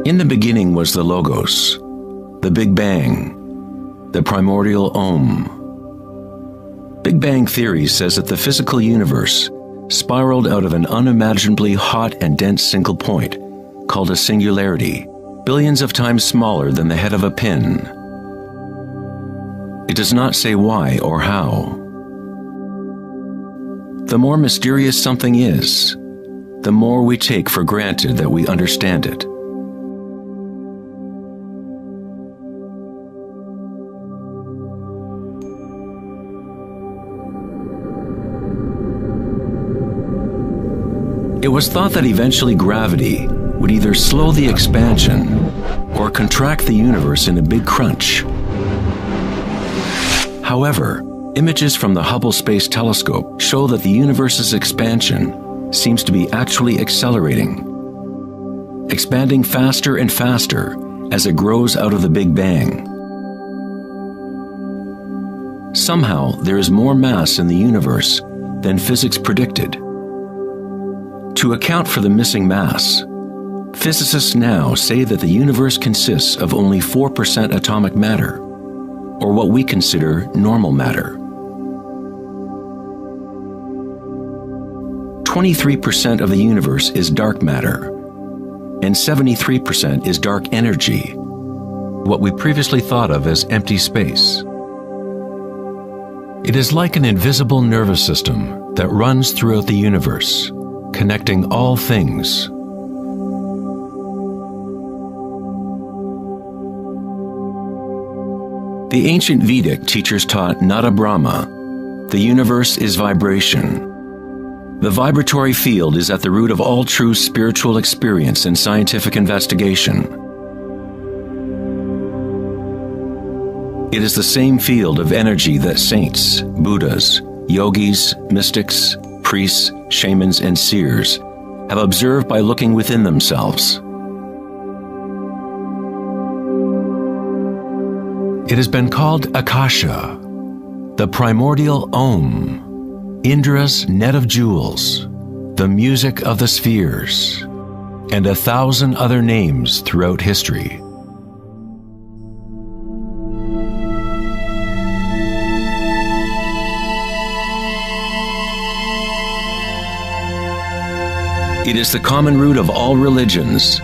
In the beginning was the Logos, the Big Bang, the primordial Om. Big Bang theory says that the physical universe spiraled out of an unimaginably hot and dense single point, called a singularity, billions of times smaller than the head of a pin. It does not say why or how. The more mysterious something is, the more we take for granted that we understand it. It was thought that eventually gravity would either slow the expansion or contract the universe in a big crunch. However, images from the Hubble Space Telescope show that the universe's expansion seems to be actually accelerating, expanding faster and faster as it grows out of the Big Bang. Somehow, there is more mass in the universe than physics predicted. To account for the missing mass, physicists now say that the universe consists of only 4% atomic matter, or what we consider normal matter. 23% of the universe is dark matter, and 73% is dark energy, what we previously thought of as empty space. It is like an invisible nervous system that runs throughout the universe, connecting all things. The ancient Vedic teachers taught Nada Brahma, the universe is vibration. The vibratory field is at the root of all true spiritual experience and scientific investigation. It is the same field of energy that saints, Buddhas, yogis, mystics, priests, shamans, and seers have observed by looking within themselves. It has been called Akasha, the primordial Om, Indra's net of jewels, the music of the spheres, and 1,000 other names throughout history. It is the common root of all religions,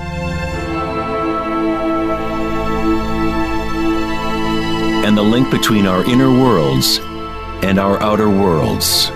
and the link between our inner worlds and our outer worlds.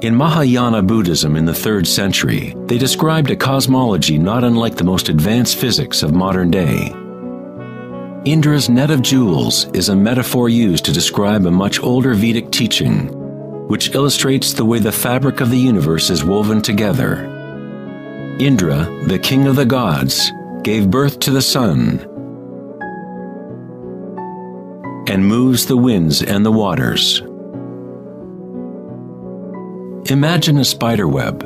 In Mahayana Buddhism in the 3rd century, they described a cosmology not unlike the most advanced physics of modern day. Indra's net of jewels is a metaphor used to describe a much older Vedic teaching, which illustrates the way the fabric of the universe is woven together. Indra, the king of the gods, gave birth to the sun and moves the winds and the waters. Imagine a spider web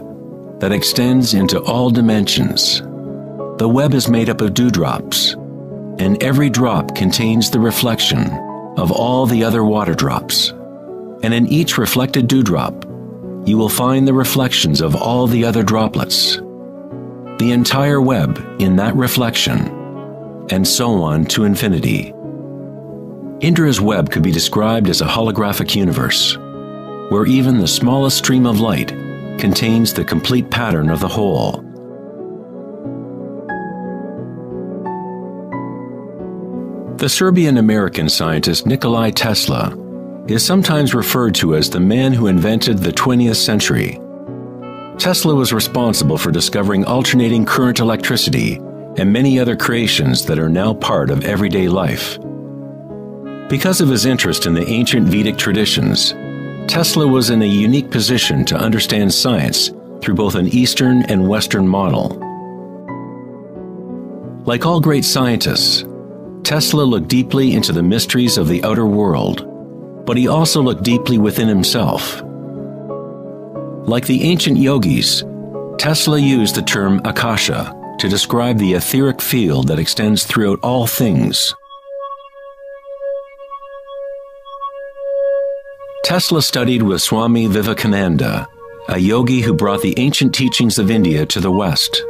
that extends into all dimensions. The web is made up of dewdrops, and every drop contains the reflection of all the other water drops. And in each reflected dewdrop, you will find the reflections of all the other droplets. The entire web in that reflection, and so on to infinity. Indra's web could be described as a holographic universe, where even the smallest stream of light contains the complete pattern of the whole. The Serbian-American scientist Nikola Tesla is sometimes referred to as the man who invented the 20th century. Tesla was responsible for discovering alternating current electricity and many other creations that are now part of everyday life. Because of his interest in the ancient Vedic traditions, Tesla was in a unique position to understand science through both an Eastern and Western model. Like all great scientists, Tesla looked deeply into the mysteries of the outer world, but he also looked deeply within himself. Like the ancient yogis, Tesla used the term Akasha to describe the etheric field that extends throughout all things. Tesla studied with Swami Vivekananda, a yogi who brought the ancient teachings of India to the West.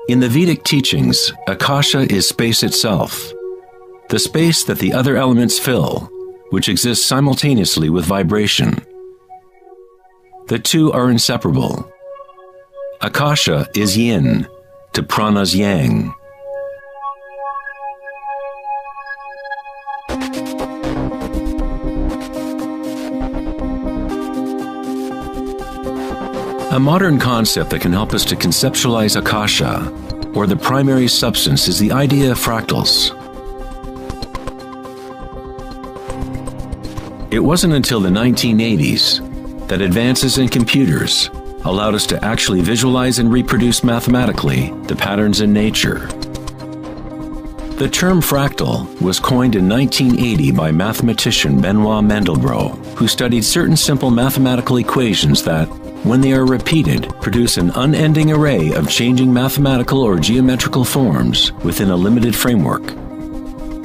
In the Vedic teachings, Akasha is space itself, the space that the other elements fill, which exists simultaneously with vibration. The two are inseparable. Akasha is yin to prana's yang. A modern concept that can help us to conceptualize Akasha, or the primary substance, is the idea of fractals. It wasn't until the 1980s that advances in computers allowed us to actually visualize and reproduce mathematically the patterns in nature. The term fractal was coined in 1980 by mathematician Benoit Mandelbrot, who studied certain simple mathematical equations that, when they are repeated, produce an unending array of changing mathematical or geometrical forms within a limited framework.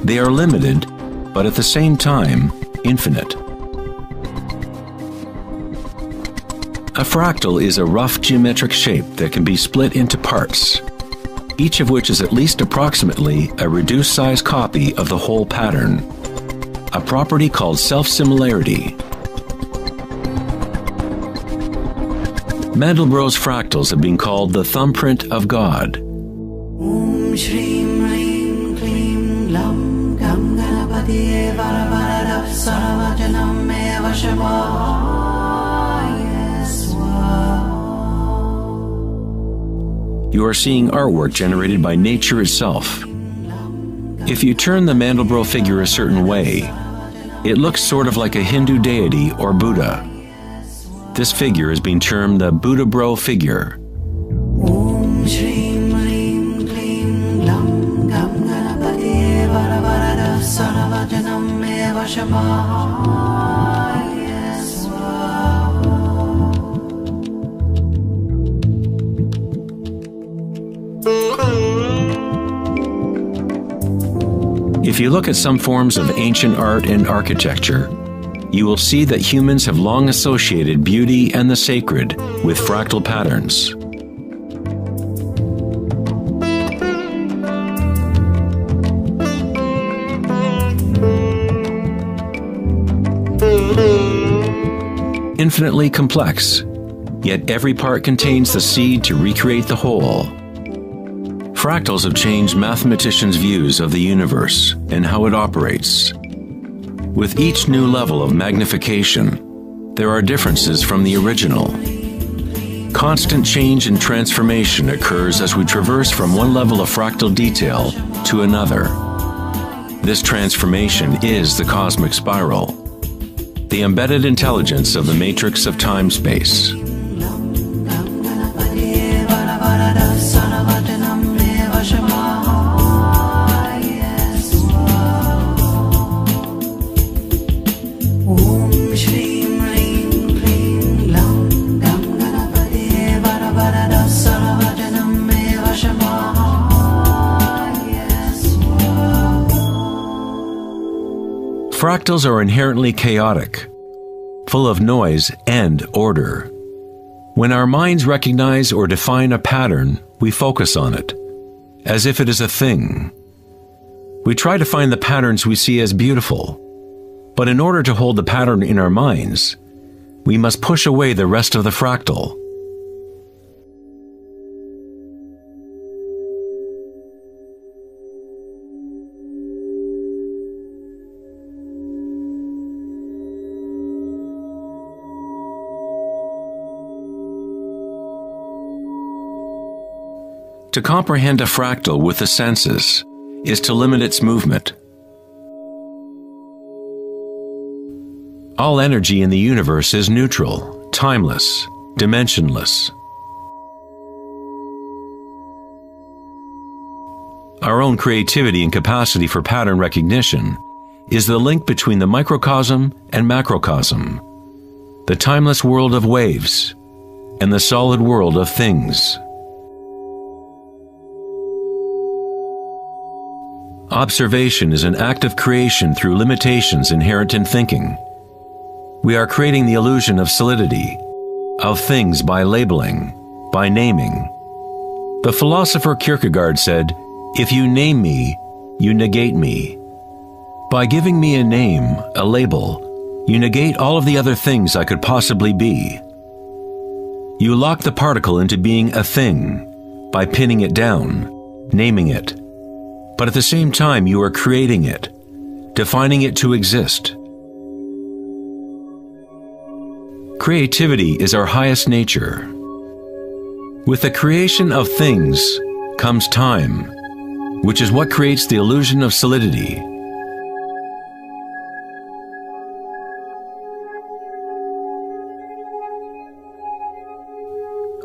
They are limited, but at the same time, infinite. A fractal is a rough geometric shape that can be split into parts, each of which is at least approximately a reduced size copy of the whole pattern, a property called self-similarity. Mandelbrot's fractals have been called the thumbprint of God. You are seeing artwork generated by nature itself. If you turn the Mandelbrot figure a certain way, it looks sort of like a Hindu deity or Buddha. This figure has been termed the Buddha-bro figure. If you look at some forms of ancient art and architecture, you will see that humans have long associated beauty and the sacred with fractal patterns. Infinitely complex, yet every part contains the seed to recreate the whole. Fractals have changed mathematicians' views of the universe and how it operates. With each new level of magnification, there are differences from the original. Constant change and transformation occurs as we traverse from one level of fractal detail to another. This transformation is the cosmic spiral, the embedded intelligence of the matrix of time-space. Fractals are inherently chaotic, full of noise and order. When our minds recognize or define a pattern, we focus on it, as if it is a thing. We try to find the patterns we see as beautiful, but in order to hold the pattern in our minds, we must push away the rest of the fractal. To comprehend a fractal with the senses is to limit its movement. All energy in the universe is neutral, timeless, dimensionless. Our own creativity and capacity for pattern recognition is the link between the microcosm and macrocosm, the timeless world of waves and the solid world of things. Observation is an act of creation through limitations inherent in thinking. We are creating the illusion of solidity, of things by labeling, by naming. The philosopher Kierkegaard said, "If you name me, you negate me." By giving me a name, a label, you negate all of the other things I could possibly be. You lock the particle into being a thing by pinning it down, naming it. But at the same time, you are creating it, defining it to exist. Creativity is our highest nature. With the creation of things comes time, which is what creates the illusion of solidity.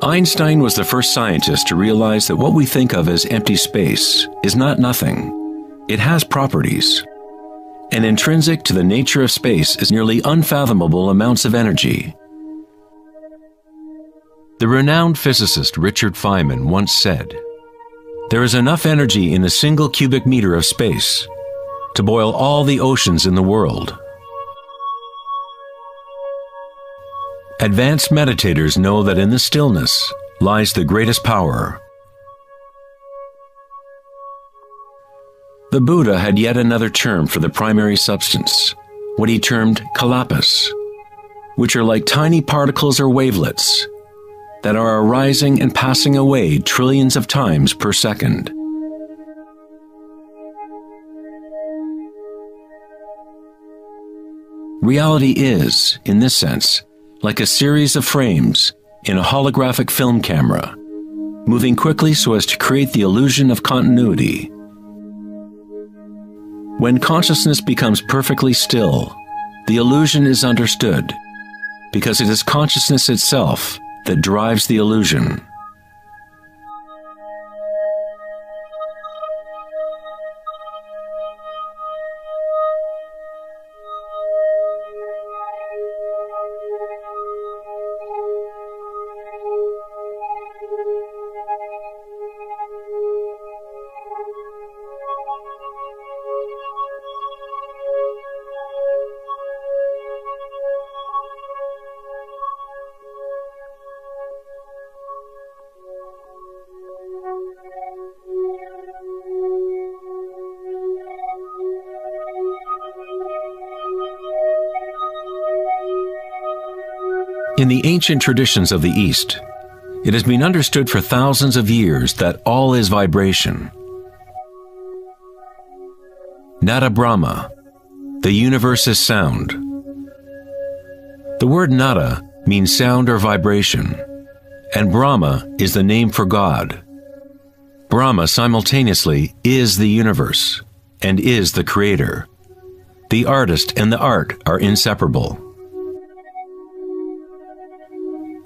Einstein was the first scientist to realize that what we think of as empty space is not nothing. It has properties. And intrinsic to the nature of space is nearly unfathomable amounts of energy. The renowned physicist Richard Feynman once said, "There is enough energy in a single cubic meter of space to boil all the oceans in the world." Advanced meditators know that in the stillness lies the greatest power. The Buddha had yet another term for the primary substance, what he termed kalpas, which are like tiny particles or wavelets that are arising and passing away trillions of times per second. Reality is, in this sense, like a series of frames in a holographic film camera, moving quickly so as to create the illusion of continuity. When consciousness becomes perfectly still, the illusion is understood, because it is consciousness itself that drives the illusion. In the ancient traditions of the East, it has been understood for thousands of years that all is vibration. Nada Brahma, the universe is sound. The word nada means sound or vibration, and Brahma is the name for God. Brahma simultaneously is the universe and is the creator. The artist and the art are inseparable.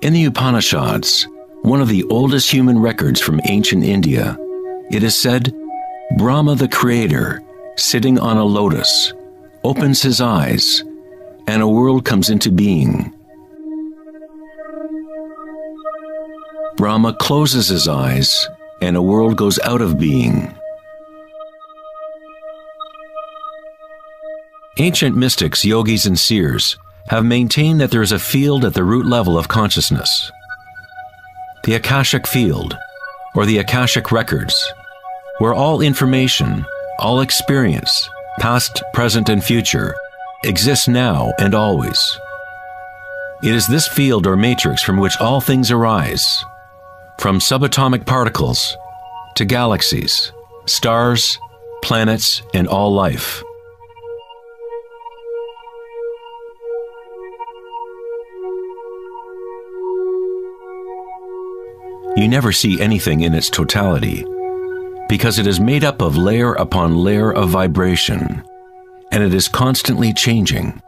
In the Upanishads, one of the oldest human records from ancient India, it is said, Brahma the creator, sitting on a lotus, opens his eyes, and a world comes into being. Brahma closes his eyes, and a world goes out of being. Ancient mystics, yogis, and seers have maintained that there is a field at the root level of consciousness. The Akashic field, or the Akashic records, where all information, all experience, past, present, and future, exists now and always. It is this field or matrix from which all things arise, from subatomic particles to galaxies, stars, planets, and all life. You never see anything in its totality, because it is made up of layer upon layer of vibration, and it is constantly changing,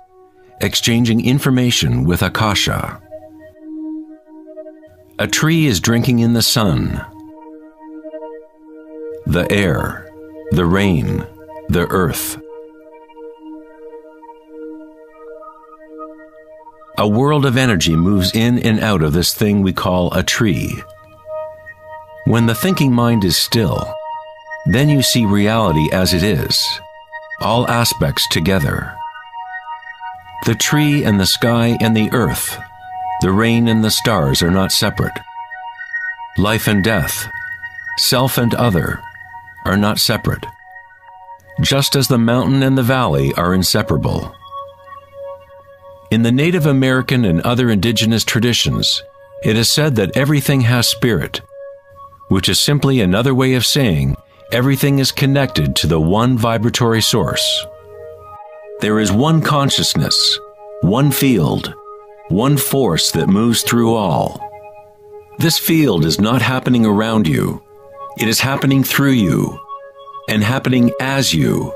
exchanging information with Akasha. A tree is drinking in the sun, the air, the rain, the earth. a world of energy moves in and out of this thing we call a tree. When the thinking mind is still, then you see reality as it is, all aspects together. The tree and the sky and the earth, the rain and the stars are not separate. Life and death, self and other, are not separate, just as the mountain and the valley are inseparable. In the Native American and other indigenous traditions, it is said that everything has spirit, which is simply another way of saying everything is connected to the one vibratory source. There is one consciousness, one field, one force that moves through all. This field is not happening around you. It is happening through you and happening as you.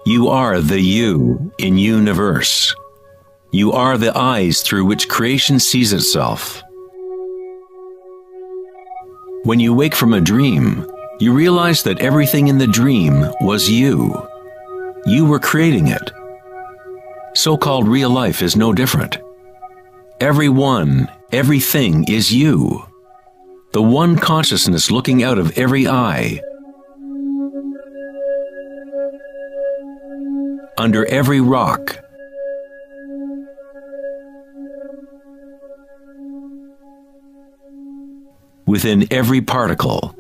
You are the you in universe. You are the eyes through which creation sees itself. When you wake from a dream, you realize that everything in the dream was you. You were creating it. So-called real life is no different. Everyone, everything is you. The one consciousness looking out of every eye. Under every rock. Within every particle.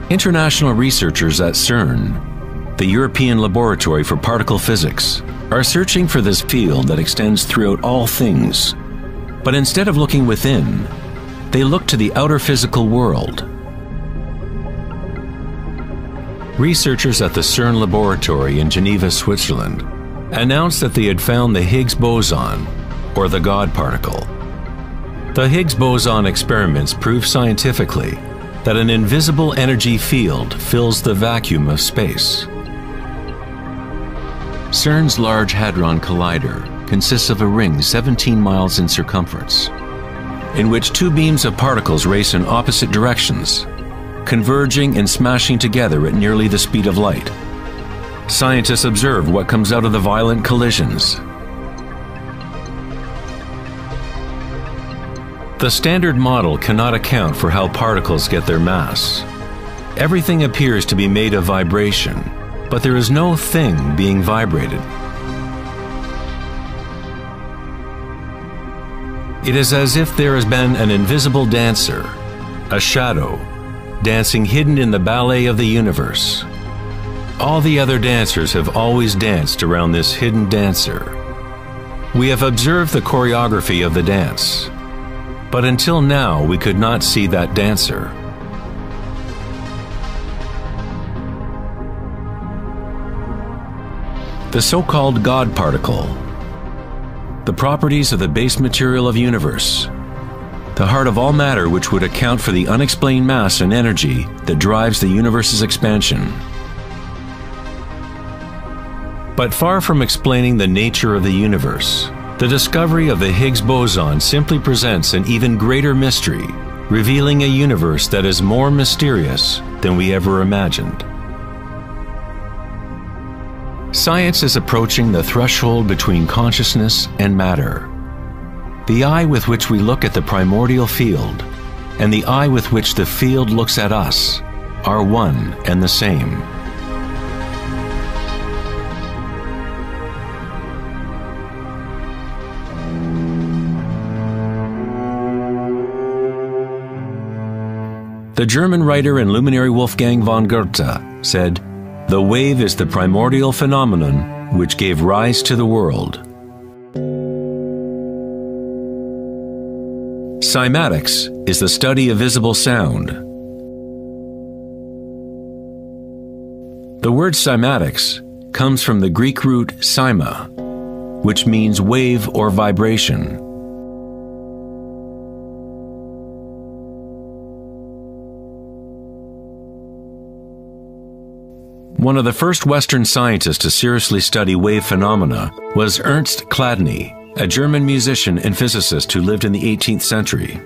International researchers at CERN, the European Laboratory for Particle Physics, are searching for this field that extends throughout all things. But instead of looking within, they look to the outer physical world. Researchers at the CERN laboratory in Geneva, Switzerland, announced that they had found the Higgs boson, or the God particle. The Higgs boson experiments prove scientifically that an invisible energy field fills the vacuum of space. CERN's Large Hadron Collider consists of a ring 17 miles in circumference, in which two beams of particles race in opposite directions, converging and smashing together at nearly the speed of light. Scientists observe what comes out of the violent collisions. The standard model cannot account for how particles get their mass. Everything appears to be made of vibration, but there is no thing being vibrated. It is as if there has been an invisible dancer, a shadow, dancing hidden in the ballet of the universe. All the other dancers have always danced around this hidden dancer. We have observed the choreography of the dance, but until now we could not see that dancer. The so-called God particle, the properties of the base material of universe, the heart of all matter which would account for the unexplained mass and energy that drives the universe's expansion. But far from explaining the nature of the universe, the discovery of the Higgs boson simply presents an even greater mystery, revealing a universe that is more mysterious than we ever imagined. Science is approaching the threshold between consciousness and matter. The eye with which we look at the primordial field and the eye with which the field looks at us are one and the same. The German writer and luminary Wolfgang von Goethe said, "The wave is the primordial phenomenon which gave rise to the world." Cymatics is the study of visible sound. The word cymatics comes from the Greek root cyma, which means wave or vibration. One of the first Western scientists to seriously study wave phenomena was Ernst Chladni, a German musician and physicist who lived in the 18th century.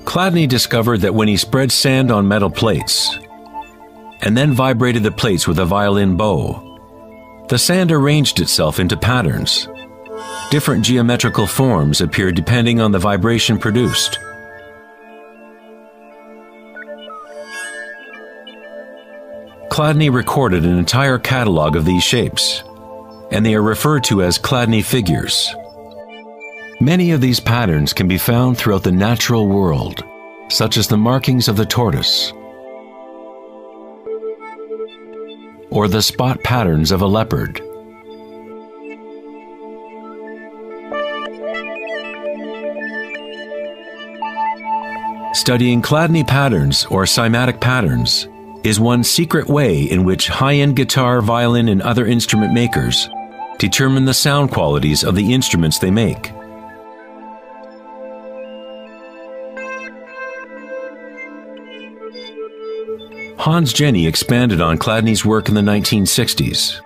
Chladni discovered that when he spread sand on metal plates and then vibrated the plates with a violin bow, the sand arranged itself into patterns. Different geometrical forms appeared depending on the vibration produced. Chladni recorded an entire catalog of these shapes, and they are referred to as Chladni figures. Many of these patterns can be found throughout the natural world, such as the markings of the tortoise or the spot patterns of a leopard. Studying Chladni patterns or cymatic patterns is one secret way in which high-end guitar, violin, and other instrument makers determine the sound qualities of the instruments they make. Hans Jenny expanded on Chladni's work in the 1960s.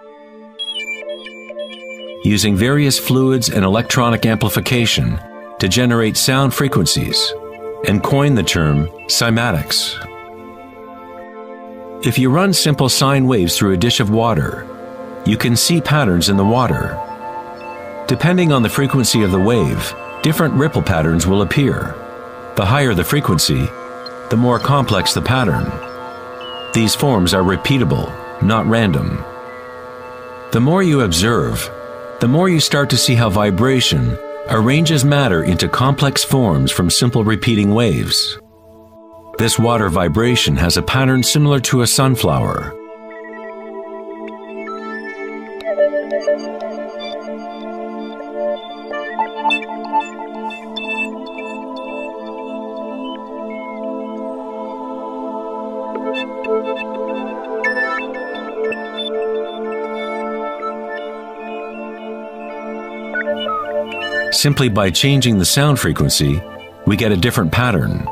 Using various fluids and electronic amplification to generate sound frequencies, and coined the term cymatics. If you run simple sine waves through a dish of water, you can see patterns in the water. Depending on the frequency of the wave, different ripple patterns will appear. The higher the frequency, the more complex the pattern. These forms are repeatable, not random. The more you observe, the more you start to see how vibration arranges matter into complex forms from simple repeating waves. This water vibration has a pattern similar to a sunflower. Simply by changing the sound frequency, we get a different pattern.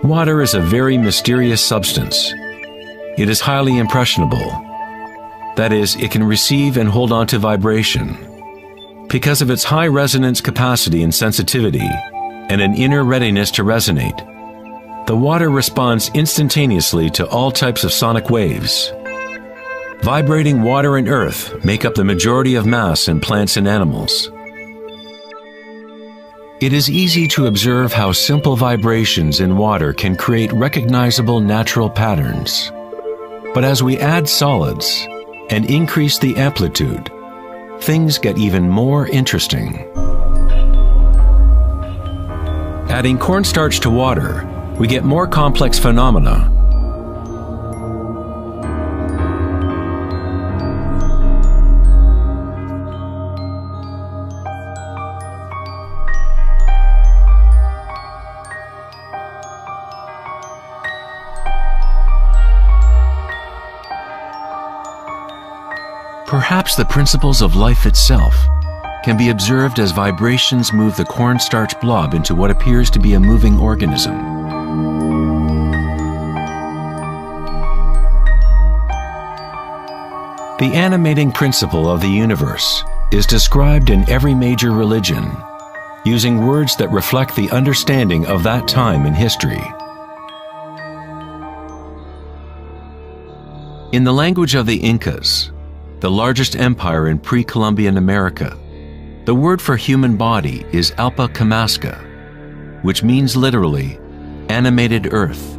Water is a very mysterious substance. It is highly impressionable. That is, it can receive and hold on to vibration. Because of its high resonance capacity and sensitivity, and an inner readiness to resonate, the water responds instantaneously to all types of sonic waves. Vibrating water and earth make up the majority of mass in plants and animals. It is easy to observe how simple vibrations in water can create recognizable natural patterns. But as we add solids and increase the amplitude, things get even more interesting. Adding cornstarch to water, we get more complex phenomena. Perhaps the principles of life itself can be observed as vibrations move the cornstarch blob into what appears to be a moving organism. The animating principle of the universe is described in every major religion, using words that reflect the understanding of that time in history. In the language of the Incas, the largest empire in pre-Columbian America, the word for human body is Alpa Kamasca, which means literally, animated earth.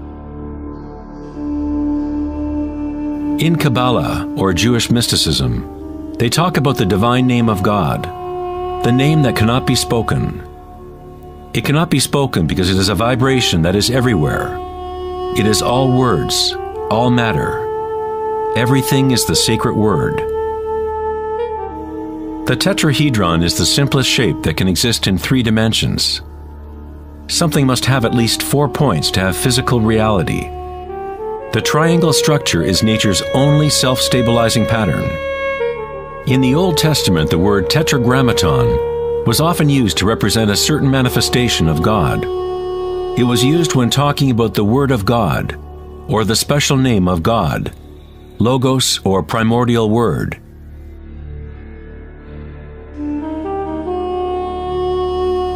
In Kabbalah, or Jewish mysticism, they talk about the divine name of God, the name that cannot be spoken. It cannot be spoken because it is a vibration that is everywhere. It is all words, all matter. Everything is the sacred word. The tetrahedron is the simplest shape that can exist in 3 dimensions. Something must have at least 4 points to have physical reality. The triangle structure is nature's only self-stabilizing pattern. In the Old Testament, the word tetragrammaton was often used to represent a certain manifestation of God. It was used when talking about the Word of God, or the special name of God, Logos or primordial Word.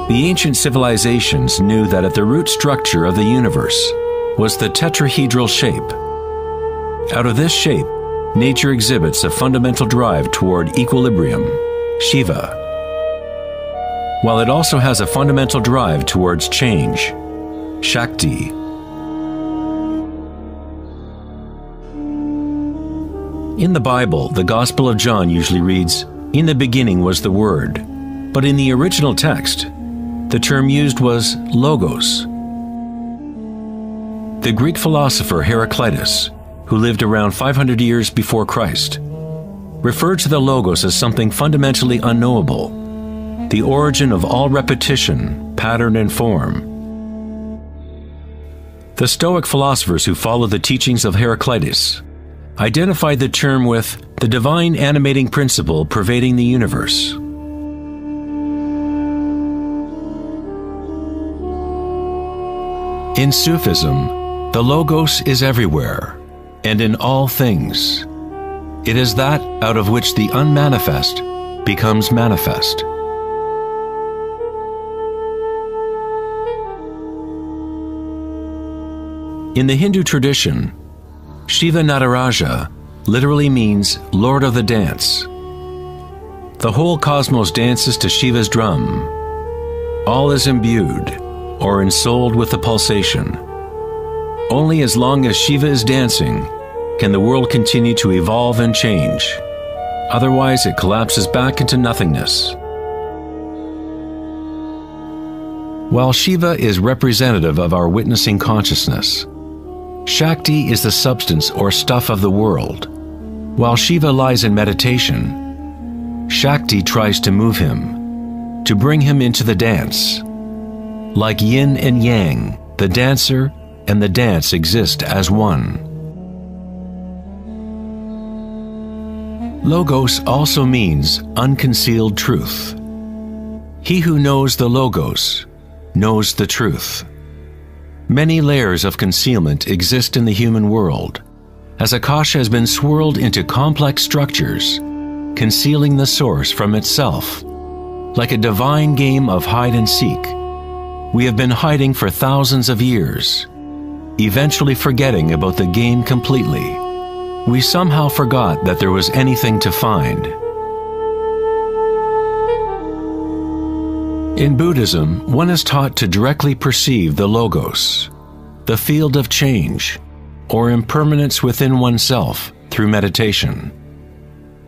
The ancient civilizations knew that at the root structure of the universe was the tetrahedral shape. Out of this shape, nature exhibits a fundamental drive toward equilibrium, Shiva, while it also has a fundamental drive towards change, Shakti. In the Bible, the Gospel of John usually reads, "In the beginning was the Word," but in the original text, the term used was logos. The Greek philosopher Heraclitus, who lived around 500 years before Christ, referred to the logos as something fundamentally unknowable, the origin of all repetition, pattern, and form. The Stoic philosophers who followed the teachings of Heraclitus identified the term with the divine animating principle pervading the universe. In Sufism, the Logos is everywhere and in all things. It is that out of which the unmanifest becomes manifest. In the Hindu tradition, Shiva Nataraja literally means Lord of the Dance. The whole cosmos dances to Shiva's drum. All is imbued or ensouled with the pulsation. Only as long as Shiva is dancing can the world continue to evolve and change. Otherwise, it collapses back into nothingness. While Shiva is representative of our witnessing consciousness, Shakti is the substance or stuff of the world. While Shiva lies in meditation, Shakti tries to move him, to bring him into the dance. Like yin and yang, the dancer and the dance exist as one. Logos also means unconcealed truth. He who knows the Logos knows the truth. Many layers of concealment exist in the human world, as Akasha has been swirled into complex structures, concealing the source from itself. Like a divine game of hide and seek, we have been hiding for thousands of years, eventually forgetting about the game completely. We somehow forgot that there was anything to find. In Buddhism, one is taught to directly perceive the Logos, the field of change, or impermanence within oneself through meditation.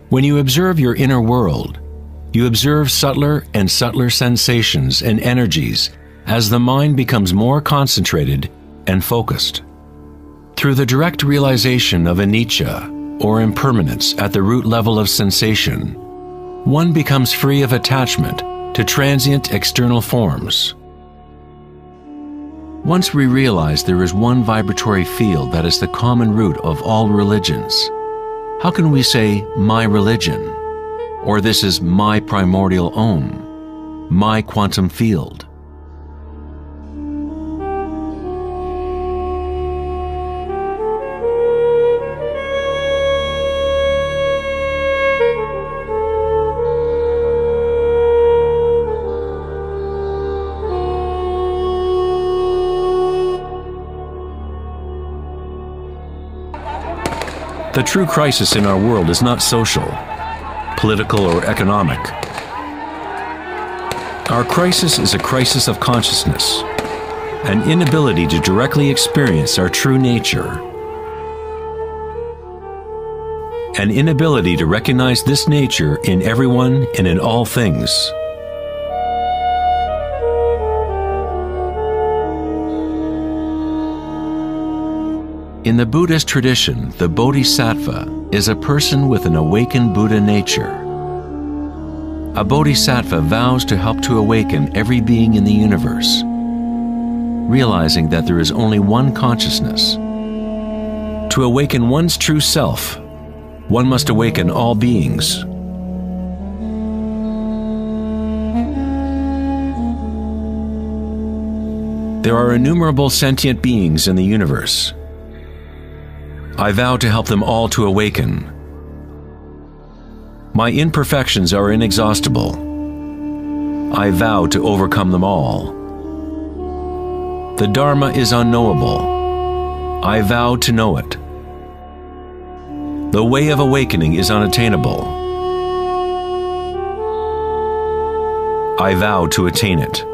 When you observe your inner world, you observe subtler and subtler sensations and energies as the mind becomes more concentrated and focused. Through the direct realization of anicca, or impermanence at the root level of sensation, one becomes free of attachment to transient external forms. Once we realize there is one vibratory field that is the common root of all religions, how can we say, "my religion," or "this is my primordial Om, my quantum field"? The true crisis in our world is not social, political, or economic. Our crisis is a crisis of consciousness, an inability to directly experience our true nature, an inability to recognize this nature in everyone and in all things. In the Buddhist tradition, the Bodhisattva is a person with an awakened Buddha nature. A Bodhisattva vows to help to awaken every being in the universe, realizing that there is only one consciousness. To awaken one's true self, one must awaken all beings. There are innumerable sentient beings in the universe. I vow to help them all to awaken. My imperfections are inexhaustible. I vow to overcome them all. The Dharma is unknowable. I vow to know it. The way of awakening is unattainable. I vow to attain it.